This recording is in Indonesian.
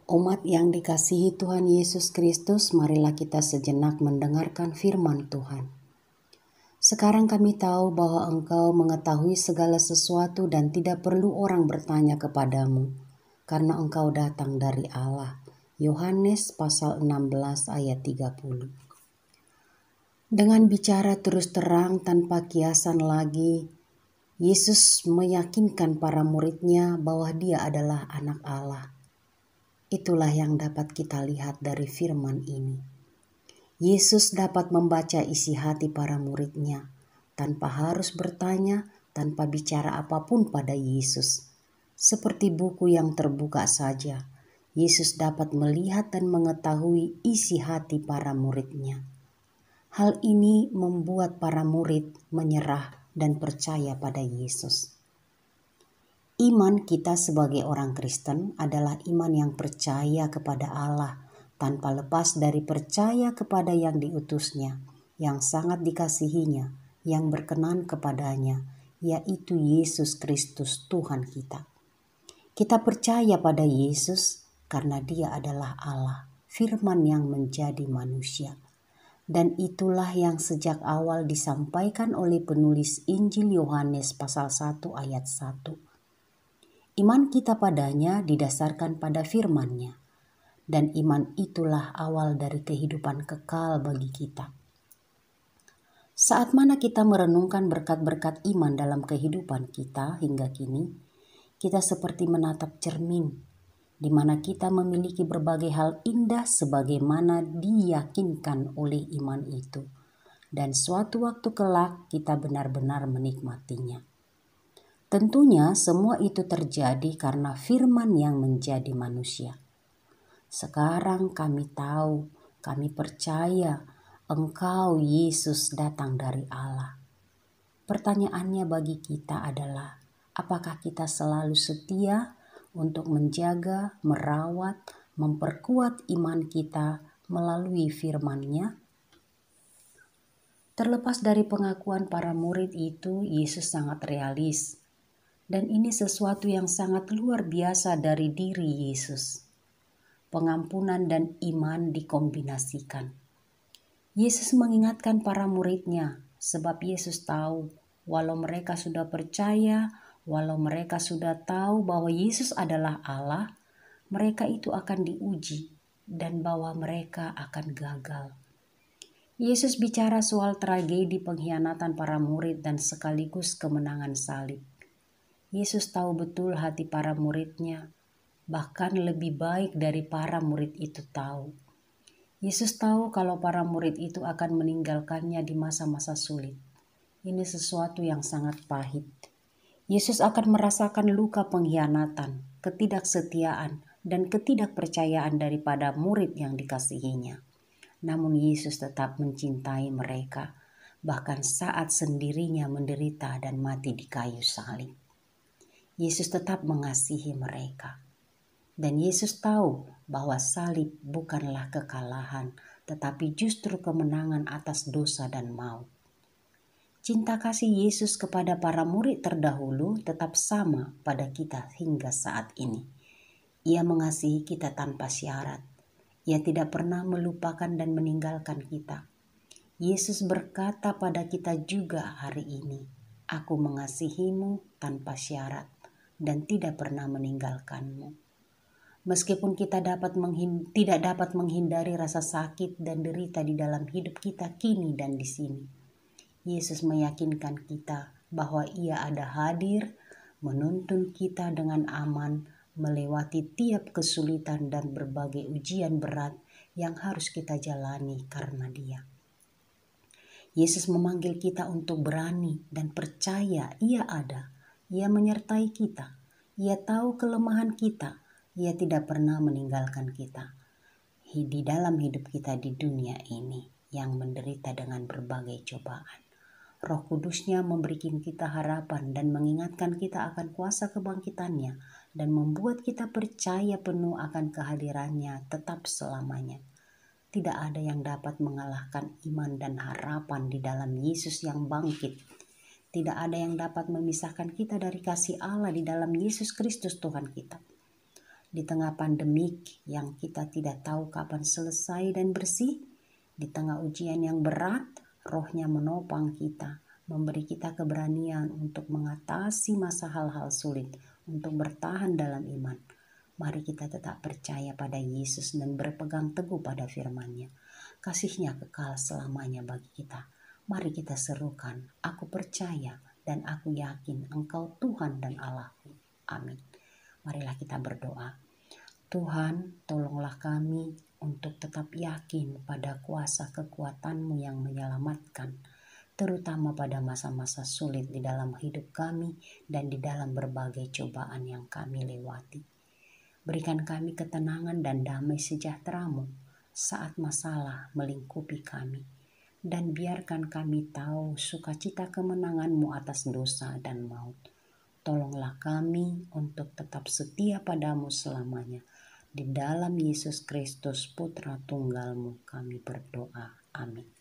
Umat yang dikasihi Tuhan Yesus Kristus, marilah kita sejenak mendengarkan firman Tuhan. Sekarang kami tahu bahwa Engkau mengetahui segala sesuatu dan tidak perlu orang bertanya kepadamu, karena Engkau datang dari Allah. Yohanes pasal 16 ayat 30. Dengan bicara terus terang tanpa kiasan lagi, Yesus meyakinkan para murid-Nya bahwa Dia adalah anak Allah. Itulah yang dapat kita lihat dari firman ini. Yesus dapat membaca isi hati para murid-Nya tanpa harus bertanya, tanpa bicara apapun pada Yesus. Seperti buku yang terbuka saja, Yesus dapat melihat dan mengetahui isi hati para murid-Nya. Hal ini membuat para murid menyerah dan percaya pada Yesus. Iman kita sebagai orang Kristen adalah iman yang percaya kepada Allah tanpa lepas dari percaya kepada yang diutusnya, yang sangat dikasihinya, yang berkenan kepadanya, yaitu Yesus Kristus Tuhan kita. Kita percaya pada Yesus karena Dia adalah Allah, firman yang menjadi manusia. Dan itulah yang sejak awal disampaikan oleh penulis Injil Yohanes pasal 1 ayat 1. Iman kita padanya didasarkan pada firman-Nya, dan iman itulah awal dari kehidupan kekal bagi kita. Saat mana kita merenungkan berkat-berkat iman dalam kehidupan kita hingga kini, kita seperti menatap cermin, di mana kita memiliki berbagai hal indah sebagaimana diyakinkan oleh iman itu, dan suatu waktu kelak kita benar-benar menikmatinya. Tentunya semua itu terjadi karena firman yang menjadi manusia. Sekarang kami tahu, kami percaya Engkau Yesus datang dari Allah. Pertanyaannya bagi kita adalah, apakah kita selalu setia untuk menjaga, merawat, memperkuat iman kita melalui firman-Nya? Terlepas dari pengakuan para murid itu, Yesus sangat realis. Dan ini sesuatu yang sangat luar biasa dari diri Yesus. Pengampunan dan iman dikombinasikan. Yesus mengingatkan para murid-Nya, sebab Yesus tahu, walau mereka sudah percaya, walau mereka sudah tahu bahwa Yesus adalah Allah, mereka itu akan diuji dan bahwa mereka akan gagal. Yesus bicara soal tragedi pengkhianatan para murid dan sekaligus kemenangan salib. Yesus tahu betul hati para murid-Nya, bahkan lebih baik dari para murid itu tahu. Yesus tahu kalau para murid itu akan meninggalkannya di masa-masa sulit. Ini sesuatu yang sangat pahit. Yesus akan merasakan luka pengkhianatan, ketidaksetiaan, dan ketidakpercayaan daripada murid yang dikasihinya. Namun Yesus tetap mencintai mereka, bahkan saat sendirinya menderita dan mati di kayu salib. Yesus tetap mengasihi mereka. Dan Yesus tahu bahwa salib bukanlah kekalahan, tetapi justru kemenangan atas dosa dan maut. Cinta kasih Yesus kepada para murid terdahulu tetap sama pada kita hingga saat ini. Ia mengasihi kita tanpa syarat. Ia tidak pernah melupakan dan meninggalkan kita. Yesus berkata pada kita juga hari ini, "Aku mengasihimu tanpa syarat dan tidak pernah meninggalkanmu." Meskipun kita tidak dapat menghindari rasa sakit dan derita di dalam hidup kita kini dan di sini, Yesus meyakinkan kita bahwa Ia ada hadir, menuntun kita dengan aman, melewati tiap kesulitan dan berbagai ujian berat yang harus kita jalani karena Dia. Yesus memanggil kita untuk berani dan percaya Ia ada. Ia menyertai kita. Ia tahu kelemahan kita. Ia tidak pernah meninggalkan kita di dalam hidup kita di dunia ini yang menderita dengan berbagai cobaan. Roh Kudus-Nya memberikan kita harapan dan mengingatkan kita akan kuasa kebangkitannya dan membuat kita percaya penuh akan kehadirannya tetap selamanya. Tidak ada yang dapat mengalahkan iman dan harapan di dalam Yesus yang bangkit. Tidak ada yang dapat memisahkan kita dari kasih Allah di dalam Yesus Kristus Tuhan kita. Di tengah pandemik yang kita tidak tahu kapan selesai dan bersih, di tengah ujian yang berat, Roh-Nya menopang kita, memberi kita keberanian untuk mengatasi masa hal-hal sulit, untuk bertahan dalam iman. Mari kita tetap percaya pada Yesus dan berpegang teguh pada firman-Nya. Kasih-Nya kekal selamanya bagi kita. Mari kita serukan, aku percaya dan aku yakin Engkau Tuhan dan Allahku. Amin. Marilah kita berdoa. Tuhan, tolonglah kami untuk tetap yakin pada kuasa kekuatan-Mu yang menyelamatkan, terutama pada masa-masa sulit di dalam hidup kami dan di dalam berbagai cobaan yang kami lewati. Berikan kami ketenangan dan damai sejahtera-Mu saat masalah melingkupi kami. Dan biarkan kami tahu sukacita kemenangan-Mu atas dosa dan maut. Tolonglah kami untuk tetap setia padamu selamanya. Di dalam Yesus Kristus Putra Tunggal-Mu kami berdoa. Amin.